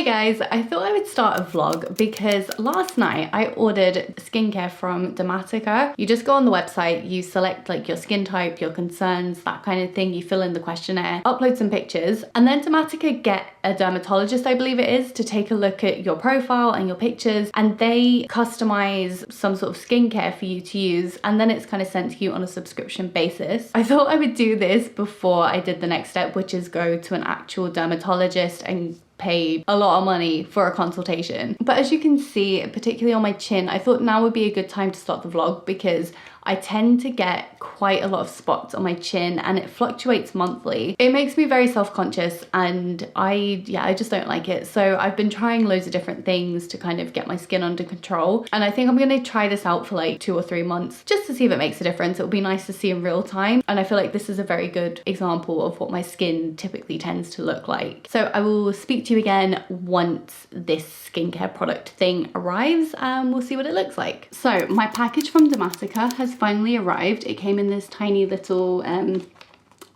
Hi guys, I thought I would start a vlog because last night I ordered skincare from Dermatica. You just go on the website, you select like your skin type, your concerns, that kind of thing. You fill in the questionnaire, upload some pictures, and then Dermatica get a dermatologist, I believe it is, to take a look at your profile and your pictures, and they customize some sort of skincare for you to use, and then it's kind of sent to you on a subscription basis. I thought I would do this before I did the next step, which is go to an actual dermatologist and pay a lot of money for a consultation. But as you can see, particularly on my chin, I thought now would be a good time to start the vlog because I tend to get quite a lot of spots on my chin and it fluctuates monthly. It makes me very self-conscious and I just don't like it. So I've been trying loads of different things to kind of get my skin under control. And I think I'm gonna try this out for like 2 or 3 months just to see if it makes a difference. It'll be nice to see in real time. And I feel like this is a very good example of what my skin typically tends to look like. So I will speak to you again once this skincare product thing arrives and we'll see what it looks like. So my package from Dermatica has finally arrived. It came in this tiny little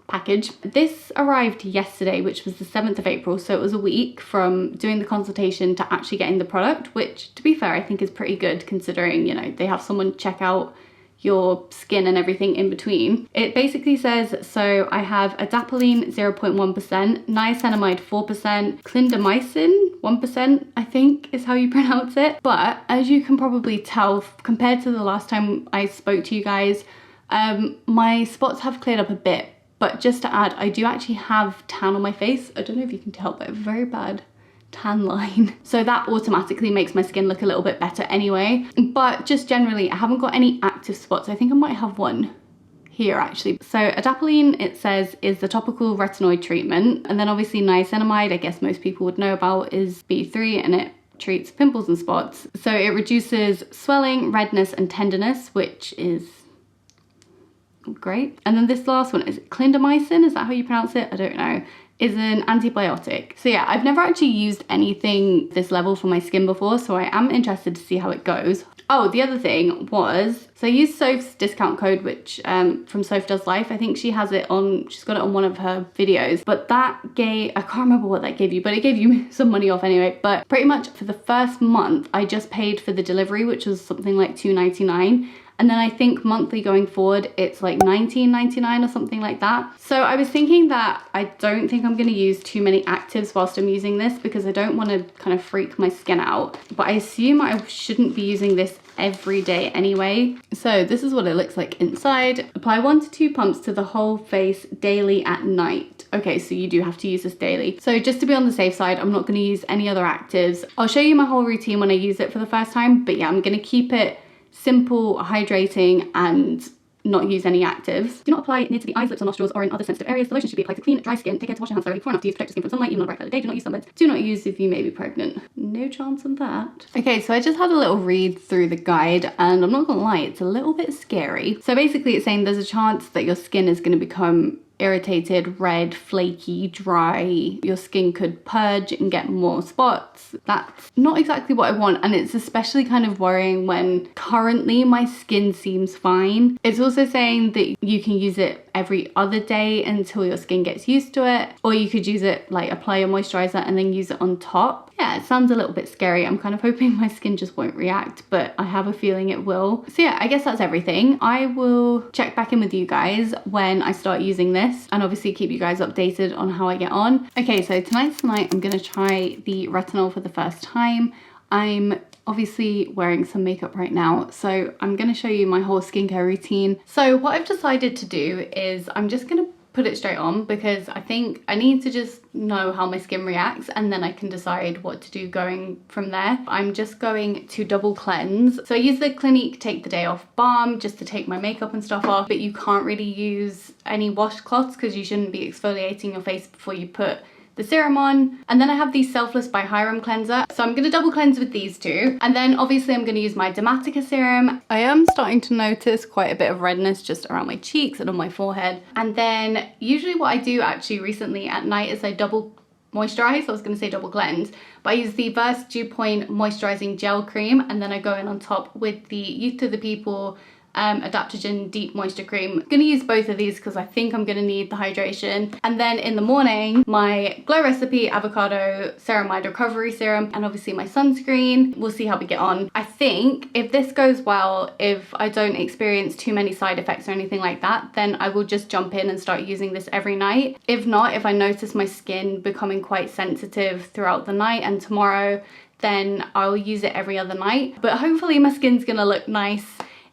package. This arrived yesterday, which was the 7th of April, so it was a week from doing the consultation to actually getting the product, which to be fair I think is pretty good considering, you know, they have someone check out your skin and everything in between. It basically says, so I have Adapalene 0.1%, Niacinamide 4%, Clindamycin 1%, I think is how you pronounce it. But as you can probably tell, compared to the last time I spoke to you guys, my spots have cleared up a bit. But just to add, I do actually have tan on my face. I don't know if you can tell, but I have a very bad tan line. So that automatically makes my skin look a little bit better anyway. But just generally, I haven't got any active spots. I think I might have one here actually. So Adapalene, it says, is the topical retinoid treatment. And then obviously niacinamide, I guess most people would know about, is B3 and it treats pimples and spots. So it reduces swelling, redness and tenderness, which is great. And then this last one is Clindamycin, is that how you pronounce it? I don't know. Is an antibiotic. So yeah, I've never actually used anything this level for my skin before, so I am interested to see how it goes. Oh, the other thing was, so I used Soph's discount code, which from Soph Does Life. I think she has it on, she's got it on one of her videos, but that gave, I can't remember what that gave you, but it gave you some money off anyway. But pretty much for the first month, I just paid for the delivery, which was something like $2.99. And then I think monthly going forward, it's like $19.99 or something like that. So I was thinking that I don't think I'm gonna use too many actives whilst I'm using this because I don't wanna kind of freak my skin out. But I assume I shouldn't be using this every day anyway. So this is what it looks like inside. Apply 1 to 2 pumps to the whole face daily at night. Okay, so you do have to use this daily. So just to be on the safe side, I'm not gonna use any other actives. I'll show you my whole routine when I use it for the first time, but yeah, I'm gonna keep it simple, hydrating, and not use any actives. Do not apply near to the eyes, lips or nostrils or in other sensitive areas. The lotion should be applied to clean, dry skin. Take care to wash your hands thoroughly before and after use. Protect your skin from sunlight, even on a bright cloudy day. Do not use sunbeds. Do not use if you may be pregnant. No chance of that. Okay, so I just had a little read through the guide and I'm not gonna lie, it's a little bit scary. So basically it's saying there's a chance that your skin is gonna become irritated, red, flaky, dry. Your skin could purge and get more spots. That's not exactly what I want, and it's especially kind of worrying when currently my skin seems fine. It's also saying that you can use it every other day until your skin gets used to it, or you could use it like apply your moisturizer and then use it on top. Yeah, it sounds a little bit scary. I'm kind of hoping my skin just won't react, but I have a feeling it will. So yeah, I guess that's everything. I will check back in with you guys when I start using this and obviously keep you guys updated on how I get on. Okay, so tonight's the night I'm gonna try the retinol for the first time. I'm obviously wearing some makeup right now, so I'm gonna show you my whole skincare routine. So what I've decided to do is I'm just gonna put it straight on because I think I need to just know how my skin reacts and then I can decide what to do going from there. I'm just going to double cleanse. So I use the Clinique Take the Day Off balm just to take my makeup and stuff off, but you can't really use any washcloths because you shouldn't be exfoliating your face before you put the serum on. And then I have the Selfless by Hyram cleanser. So I'm gonna double cleanse with these two. And then obviously I'm gonna use my Dermatica serum. I am starting to notice quite a bit of redness just around my cheeks and on my forehead. And then usually what I do actually recently at night is I double moisturize. I was gonna say double cleanse, but I use the Versed Dew Point Moisturizing Gel Cream and then I go in on top with the Youth to the People Adaptogen Deep Moisture Cream. I'm gonna use both of these because I think I'm gonna need the hydration. And then in the morning, my Glow Recipe Avocado Ceramide Recovery Serum, and obviously my sunscreen. We'll see how we get on. I think if this goes well, if I don't experience too many side effects or anything like that, then I will just jump in and start using this every night. If not, if I notice my skin becoming quite sensitive throughout the night and tomorrow, then I'll use it every other night. But hopefully my skin's gonna look nice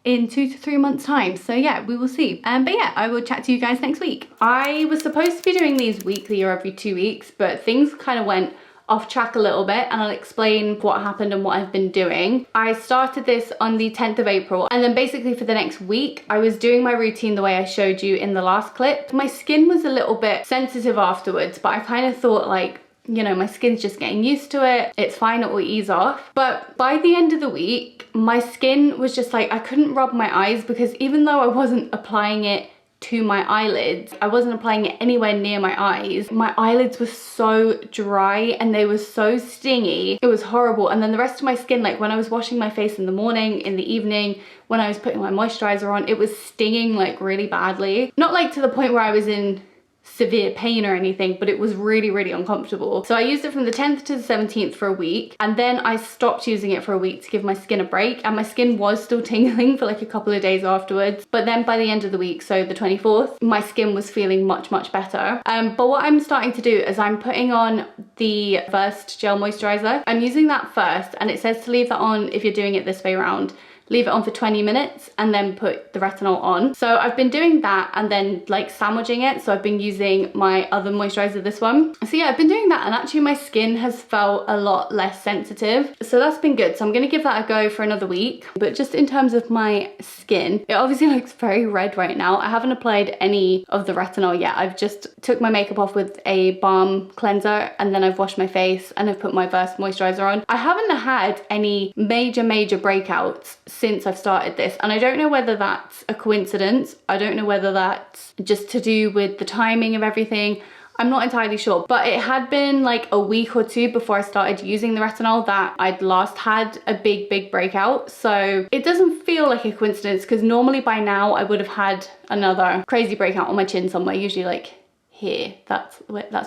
in 2 to 3 months time. So yeah, we will see. But yeah, I will chat to you guys next week. I was supposed to be doing these weekly or every 2 weeks, but things kind of went off track a little bit, and I'll explain what happened and what I've been doing. I started this on the 10th of April, and then basically for the next week, I was doing my routine the way I showed you in the last clip. My skin was a little bit sensitive afterwards, but I kind of thought like, you know, my skin's just getting used to it. It's fine, it will ease off. But by the end of the week, my skin was just like, I couldn't rub my eyes because even though I wasn't applying it to my eyelids, I wasn't applying it anywhere near my eyes. My eyelids were so dry and they were so stingy. It was horrible. And then the rest of my skin, like when I was washing my face in the morning, in the evening, when I was putting my moisturizer on, it was stinging like really badly. Not like to the point where I was in severe pain or anything, but it was really uncomfortable. So I used it from the 10th to the 17th for a week, and then I stopped using it for a week to give my skin a break, and my skin was still tingling for like a couple of days afterwards. But then by the end of the week, so the 24th, my skin was feeling much better. But what I'm starting to do is I'm putting on the First Gel Moisturizer. I'm using that first, and it says to leave that on if you're doing it this way around. Leave it on for 20 minutes and then put the retinol on. So I've been doing that and then like sandwiching it. So I've been using my other moisturizer, this one. So yeah, I've been doing that, and actually my skin has felt a lot less sensitive. So that's been good. So I'm gonna give that a go for another week. But just in terms of my skin, it obviously looks very red right now. I haven't applied any of the retinol yet. I've just took my makeup off with a balm cleanser, and then I've washed my face and I've put my Versed moisturizer on. I haven't had any major breakouts since I've started this, and I don't know whether that's a coincidence. I don't know whether that's just to do with the timing of everything. I'm not entirely sure, but it had been like a week or two before I started using the retinol that I'd last had a big breakout. So it doesn't feel like a coincidence, because normally by now I would have had another crazy breakout on my chin somewhere, usually like here. That's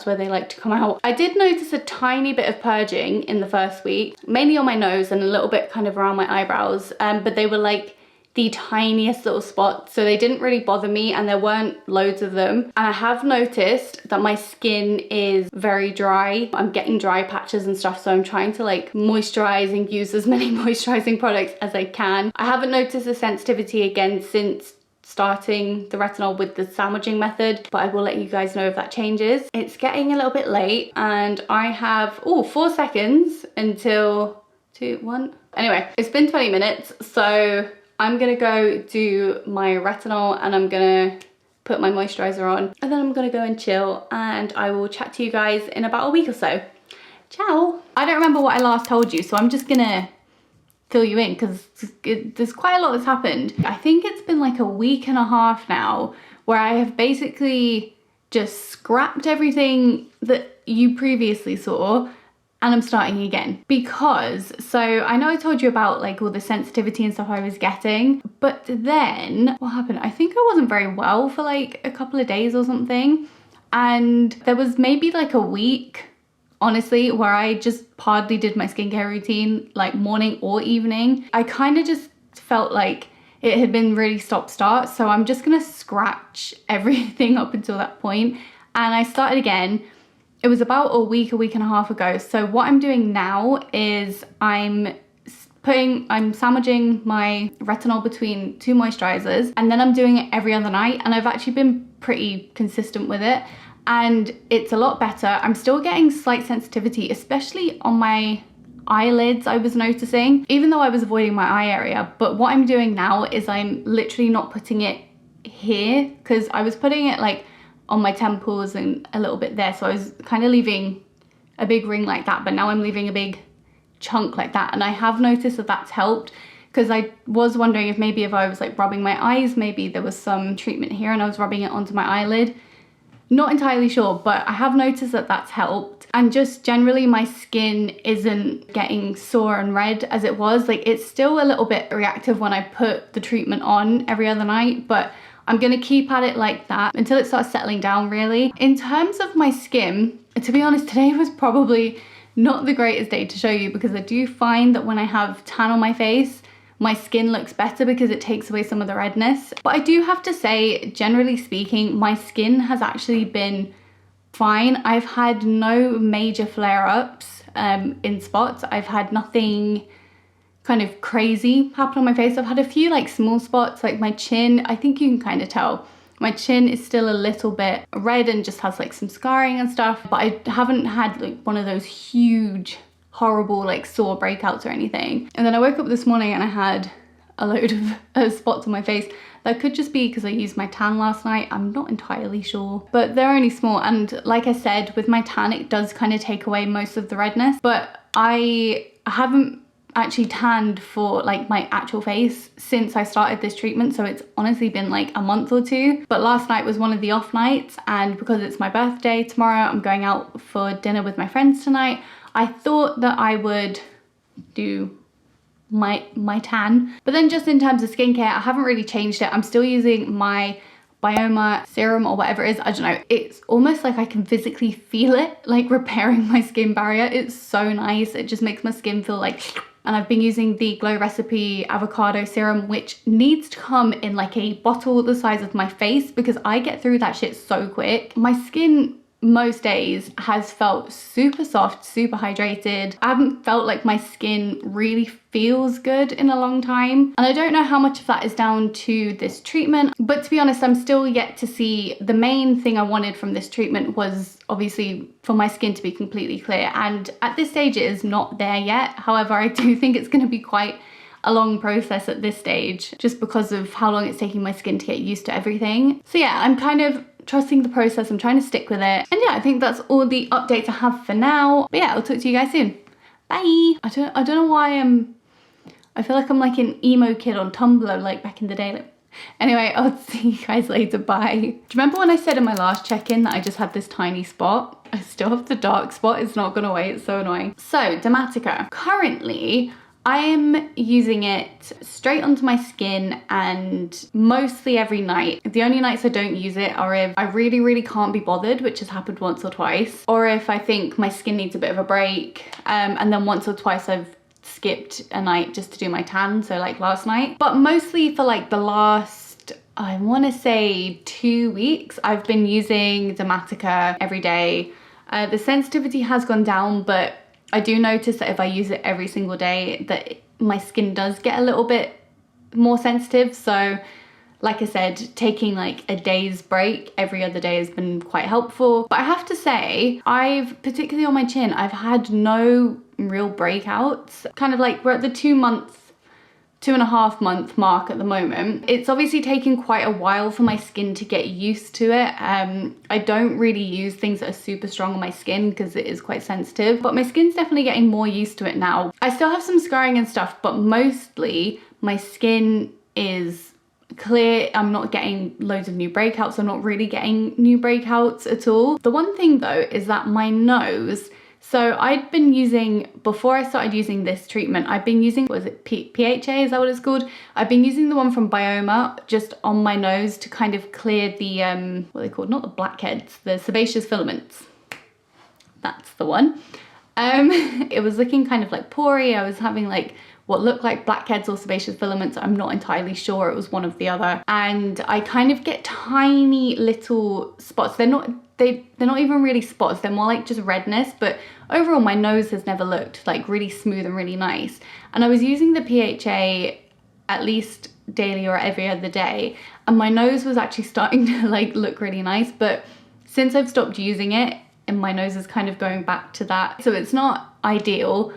where they like to come out. I did notice a tiny bit of purging in the first week, mainly on my nose and a little bit kind of around my eyebrows, but they were like the tiniest little spots, so they didn't really bother me, and there weren't loads of them. And I have noticed that my skin is very dry. I'm getting dry patches and stuff, so I'm trying to like moisturize and use as many moisturizing products as I can. I haven't noticed the sensitivity again since starting the retinol with the sandwiching method, but I will let you guys know if that changes. It's getting a little bit late, and I have 4 seconds until 2, 1. Anyway, it's been 20 minutes, so I'm gonna go do my retinol and I'm gonna put my moisturizer on, and then I'm gonna go and chill, and I will chat to you guys in about a week or so. Ciao. I don't remember what I last told you, so I'm just gonna fill you in because there's quite a lot that's happened. I think it's been like a week and a half now where I have basically just scrapped everything that you previously saw, and I'm starting again. Because, so I know I told you about like all the sensitivity and stuff I was getting, but then what happened? I think I wasn't very well for like a couple of days or something, and there was maybe like a week, honestly, where I just hardly did my skincare routine, like morning or evening. I kind of just felt like it had been really stop-start, so I'm just gonna scratch everything up until that point. And I started again. It was about a week and a half ago. So what I'm doing now is I'm sandwiching my retinol between 2 moisturizers, and then I'm doing it every other night, and I've actually been pretty consistent with it, and it's a lot better. I'm still getting slight sensitivity, especially on my eyelids, I was noticing, even though I was avoiding my eye area. But what I'm doing now is I'm literally not putting it here, because I was putting it like on my temples and a little bit there, so I was kind of leaving a big ring like that, but now I'm leaving a big chunk like that. And I have noticed that that's helped, because I was wondering if I was like rubbing my eyes, maybe there was some treatment here and I was rubbing it onto my eyelid. Not entirely sure, but I have noticed that that's helped. And just generally my skin isn't getting sore and red as it was. Like, it's still a little bit reactive when I put the treatment on every other night, but I'm gonna keep at it like that until it starts settling down, really. In terms of my skin, to be honest, today was probably not the greatest day to show you, because I do find that when I have tan on my face, my skin looks better because it takes away some of the redness. But I do have to say, generally speaking, my skin has actually been fine. I've had no major flare-ups in spots. I've had nothing kind of crazy happen on my face. I've had a few like small spots, like my chin. I think you can kind of tell. My chin is still a little bit red and just has like some scarring and stuff, but I haven't had like one of those huge, horrible like sore breakouts or anything. And then I woke up this morning and I had a load of spots on my face. That could just be because I used my tan last night. I'm not entirely sure, but they're only small. And like I said, with my tan, it does kind of take away most of the redness, but I haven't actually tanned for like my actual face since I started this treatment, so it's honestly been like a month or two. But last night was one of the off nights, and because it's my birthday tomorrow, I'm going out for dinner with my friends tonight. I thought that I would do my tan, but then just in terms of skincare, I haven't really changed it. I'm still using my Bioma serum or whatever it is. I don't know, it's almost like I can physically feel it like repairing my skin barrier. It's so nice. It just makes my skin feel like. And I've been using the Glow Recipe avocado serum, which needs to come in like a bottle the size of my face because I get through that shit so quick. My skin most days has felt super soft, super hydrated. I haven't felt like my skin really feels good in a long time. And I don't know how much of that is down to this treatment, but to be honest, I'm still yet to see. The main thing I wanted from this treatment was obviously for my skin to be completely clear. And at this stage, it is not there yet. However, I do think it's gonna be quite a long process at this stage, just because of how long it's taking my skin to get used to everything. So yeah, I'm kind of trusting the process. I'm trying to stick with it. And yeah, I think that's all the updates I have for now. But yeah, I'll talk to you guys soon. Bye. I don't know why I feel like I'm like an emo kid on Tumblr like back in the day. Like, anyway, I'll see you guys later. Bye. Do you remember when I said in my last check-in that I just had this tiny spot? I still have the dark spot. It's not gone away. It's so annoying. So Dermatica. Currently, I am using it straight onto my skin and mostly every night. The only nights I don't use it are if I really can't be bothered, which has happened once or twice, or if I think my skin needs a bit of a break. And then once or twice I've skipped a night just to do my tan, so like last night. But mostly for like the last, I want to say 2 weeks, I've been using Dermatica every day. The sensitivity has gone down, but I do notice that if I use it every single day, that my skin does get a little bit more sensitive. So like I said, taking like a day's break every other day has been quite helpful. But I have to say, particularly on my chin, I've had no real breakouts. Kind of like we're at the 2.5 month mark at the moment. It's obviously taken quite a while for my skin to get used to it. I don't really use things that are super strong on my skin because it is quite sensitive, but my skin's definitely getting more used to it now. I still have some scarring and stuff, but mostly my skin is clear. I'm not getting loads of new breakouts. I'm not really getting new breakouts at all. The one thing though is that my nose, so I'd been using, before I started using this treatment, I've been using, what is it, PHA, is that what it's called? I've been using the one from Bioma just on my nose to kind of clear the, what are they called? Not the blackheads, the sebaceous filaments. That's the one. It was looking kind of like pory. I was having like what looked like blackheads or sebaceous filaments. I'm not entirely sure. It was one of the other. And I kind of get tiny little spots. They're not even really spots. They're more like just redness. But overall, my nose has never looked like really smooth and really nice. And I was using the PHA at least daily or every other day. And my nose was actually starting to like look really nice. But since I've stopped using it, and my nose is kind of going back to that. So it's not ideal,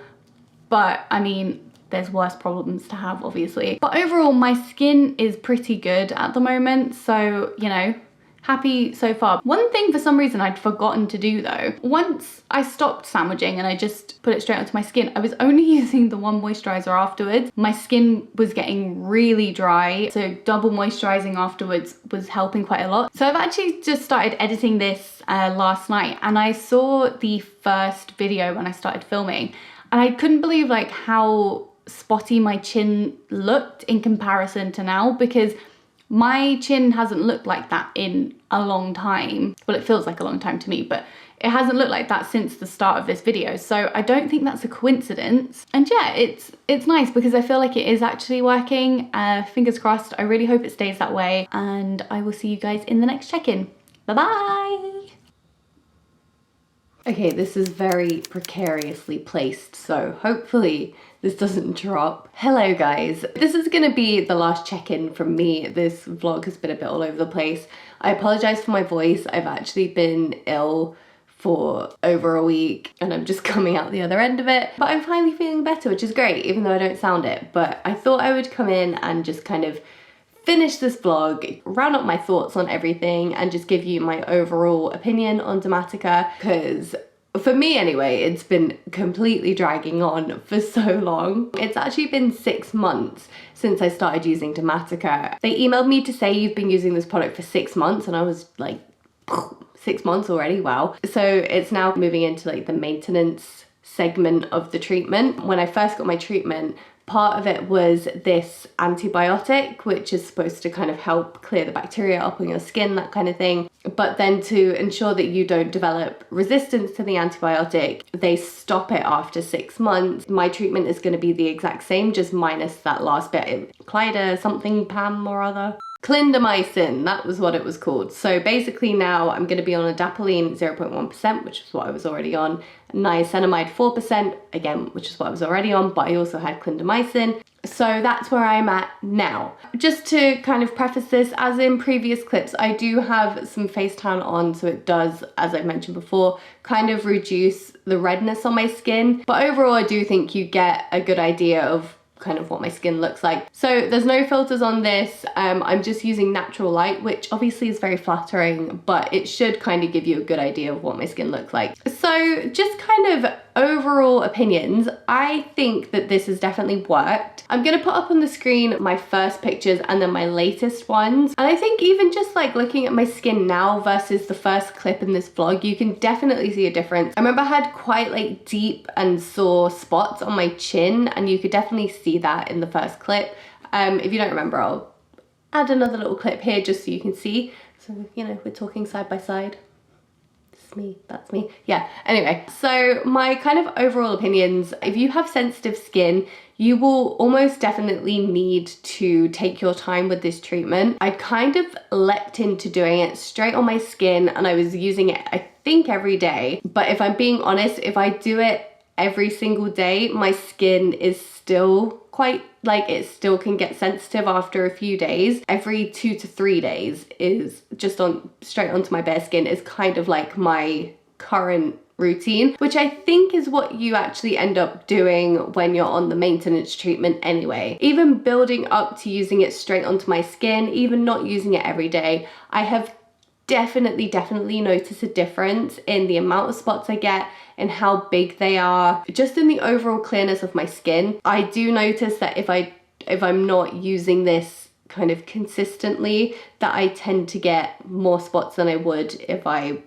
but I mean, there's worse problems to have, obviously. But overall, my skin is pretty good at the moment. So, you know, happy so far. One thing for some reason I'd forgotten to do though, once I stopped sandwiching and I just put it straight onto my skin, I was only using the one moisturizer afterwards. My skin was getting really dry, so double moisturizing afterwards was helping quite a lot. So I've actually just started editing this last night, and I saw the first video when I started filming, and I couldn't believe like how spotty my chin looked in comparison to now, because my chin hasn't looked like that in a long time. Well, it feels like a long time to me, but it hasn't looked like that since the start of this video. So I don't think that's a coincidence. And yeah, it's nice because I feel like it is actually working. Fingers crossed. I really hope it stays that way. And I will see you guys in the next check-in. Bye-bye. Okay, this is very precariously placed, so hopefully this doesn't drop. Hello guys, this is gonna be the last check-in from me. This vlog has been a bit all over the place. I apologize for my voice. I've actually been ill for over a week and I'm just coming out the other end of it, but I'm finally feeling better, which is great, even though I don't sound it. But I thought I would come in and just kind of finish this vlog, round up my thoughts on everything, and just give you my overall opinion on Dermatica, because for me anyway, it's been completely dragging on for so long. It's actually been 6 months since I started using Dermatica. They emailed me to say you've been using this product for 6 months, and I was like, 6 months already, wow. So it's now moving into like the maintenance segment of the treatment. When I first got my treatment, part of it was this antibiotic, which is supposed to kind of help clear the bacteria up on your skin, that kind of thing. But then to ensure that you don't develop resistance to the antibiotic, they stop it after 6 months. My treatment is going to be the exact same, just minus that last bit. Clyda something Pam or other. Clindamycin, that was what it was called. So basically now I'm going to be on Adapalene 0.1%, which is what I was already on, Niacinamide 4%, again, which is what I was already on, but I also had Clindamycin. So that's where I'm at now. Just to kind of preface this, as in previous clips, I do have some face tan on, so it does, as I've mentioned before, kind of reduce the redness on my skin. But overall, I do think you get a good idea of kind of what my skin looks like. So there's no filters on this. I'm just using natural light, which obviously is very flattering, but it should kind of give you a good idea of what my skin looks like. So just kind of overall opinions, I think that this has definitely worked. I'm gonna put up on the screen my first pictures and then my latest ones. And I think even just like looking at my skin now versus the first clip in this vlog, you can definitely see a difference. I remember I had quite like deep and sore spots on my chin, and you could definitely see that in the first clip. If you don't remember, I'll add another little clip here just so you can see. So, you know, we're talking side by side. Me, that's me. Yeah, anyway, so my kind of overall opinions, if you have sensitive skin, you will almost definitely need to take your time with this treatment. I kind of leapt into doing it straight on my skin, and I was using it, I think, every day. But if I'm being honest, if I do it every single day, my skin is still quite, like, it still can get sensitive after a few days. Every 2 to 3 days is just on straight onto my bare skin is kind of like my current routine, which I think is what you actually end up doing when you're on the maintenance treatment anyway. Even building up to using it straight onto my skin, even not using it every day, I have definitely noticed a difference in the amount of spots I get and how big they are, just in the overall clearness of my skin. I do notice that if I'm not using this kind of consistently, that I tend to get more spots than I would if I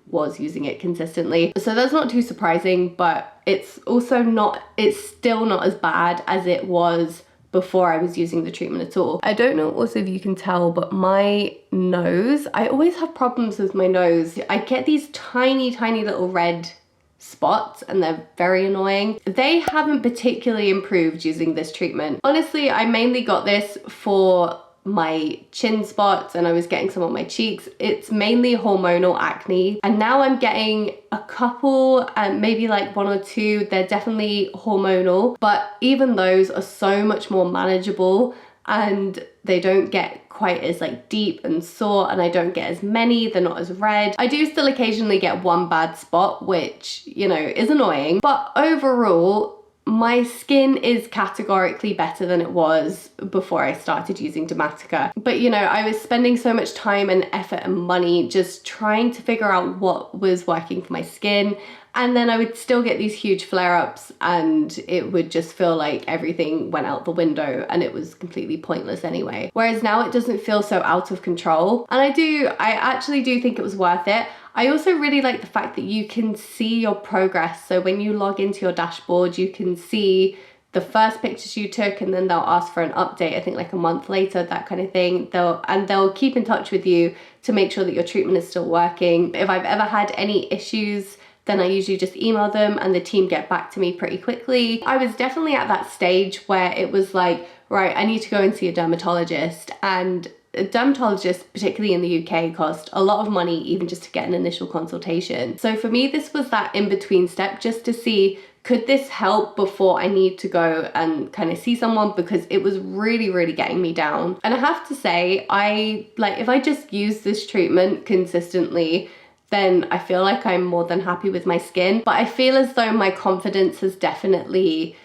was using it consistently. So that's not too surprising, but it's also not, it's still not as bad as it was before I was using the treatment at all. I don't know also if you can tell, but my nose, I always have problems with my nose. I get these tiny little red spots and they're very annoying. They haven't particularly improved using this treatment. Honestly, I mainly got this for my chin spots and I was getting some on my cheeks. It's mainly hormonal acne, and now I'm getting a couple, maybe like 1 or 2. They're definitely hormonal, but even those are so much more manageable and they don't get quite as like deep and sore, and I don't get as many, they're not as red. I do still occasionally get one bad spot, which, you know, is annoying, but overall my skin is categorically better than it was before I started using Dermatica. But you know, I was spending so much time and effort and money just trying to figure out what was working for my skin. And then I would still get these huge flare-ups and it would just feel like everything went out the window and it was completely pointless anyway. Whereas now it doesn't feel so out of control. And I actually do think it was worth it. I also really like the fact that you can see your progress. So when you log into your dashboard, you can see the first pictures you took, and then they'll ask for an update, I think like a month later, that kind of thing. They'll keep in touch with you to make sure that your treatment is still working. If I've ever had any issues, then I usually just email them and the team get back to me pretty quickly. I was definitely at that stage where it was like, right, I need to go and see a dermatologist, and dermatologists, particularly in the UK, cost a lot of money even just to get an initial consultation. So for me, this was that in-between step, just to see, could this help before I need to go and kind of see someone, because it was really, really getting me down. And I have to say, if I just use this treatment consistently, then I feel like I'm more than happy with my skin. But I feel as though my confidence has definitely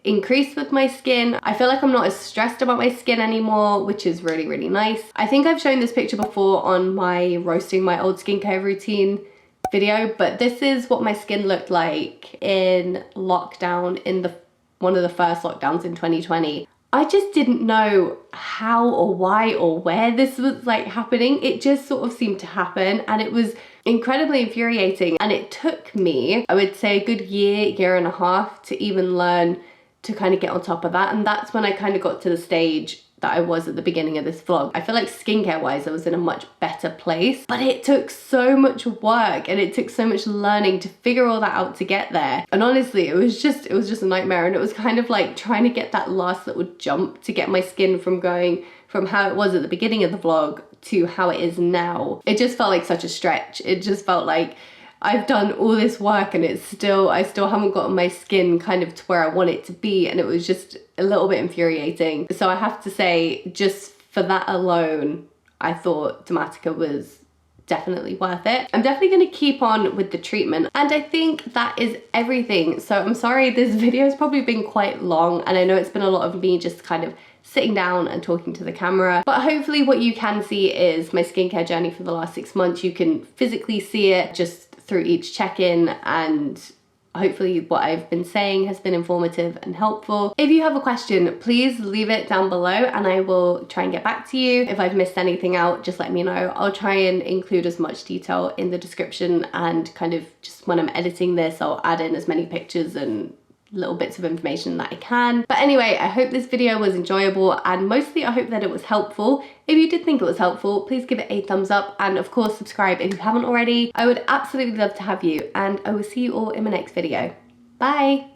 increased with my skin. I feel like I'm not as stressed about my skin anymore, which is really, really nice. I think I've shown this picture before on my roasting my old skincare routine video, but this is what my skin looked like in lockdown, in one of the first lockdowns in 2020. I just didn't know how or why or where this was like happening. It just sort of seemed to happen, and it was incredibly infuriating. And it took me, I would say, a good year and a half to even learn to kind of get on top of that. And that's when I kind of got to the stage that I was at the beginning of this vlog. I feel like skincare wise, I was in a much better place, but it took so much work and it took so much learning to figure all that out to get there. And honestly, it was just a nightmare. And it was kind of like trying to get that last little jump to get my skin from going from how it was at the beginning of the vlog to how it is now. It just felt like such a stretch. It just felt like I've done all this work and I still haven't gotten my skin kind of to where I want it to be, and it was just a little bit infuriating. So I have to say, just for that alone, I thought Dermatica was definitely worth it. I'm definitely going to keep on with the treatment, and I think that is everything. So I'm sorry, this video has probably been quite long, and I know it's been a lot of me just kind of sitting down and talking to the camera, but hopefully what you can see is my skincare journey for the last 6 months. You can physically see it just through each check-in, and hopefully what I've been saying has been informative and helpful. If you have a question, please leave it down below and I will try and get back to you. If I've missed anything out, just let me know. I'll try and include as much detail in the description, and kind of just when I'm editing this, I'll add in as many pictures and little bits of information that I can. But anyway, I hope this video was enjoyable, and mostly I hope that it was helpful. If you did think it was helpful, please give it a thumbs up, and of course subscribe if you haven't already. I would absolutely love to have you, and I will see you all in my next video. Bye!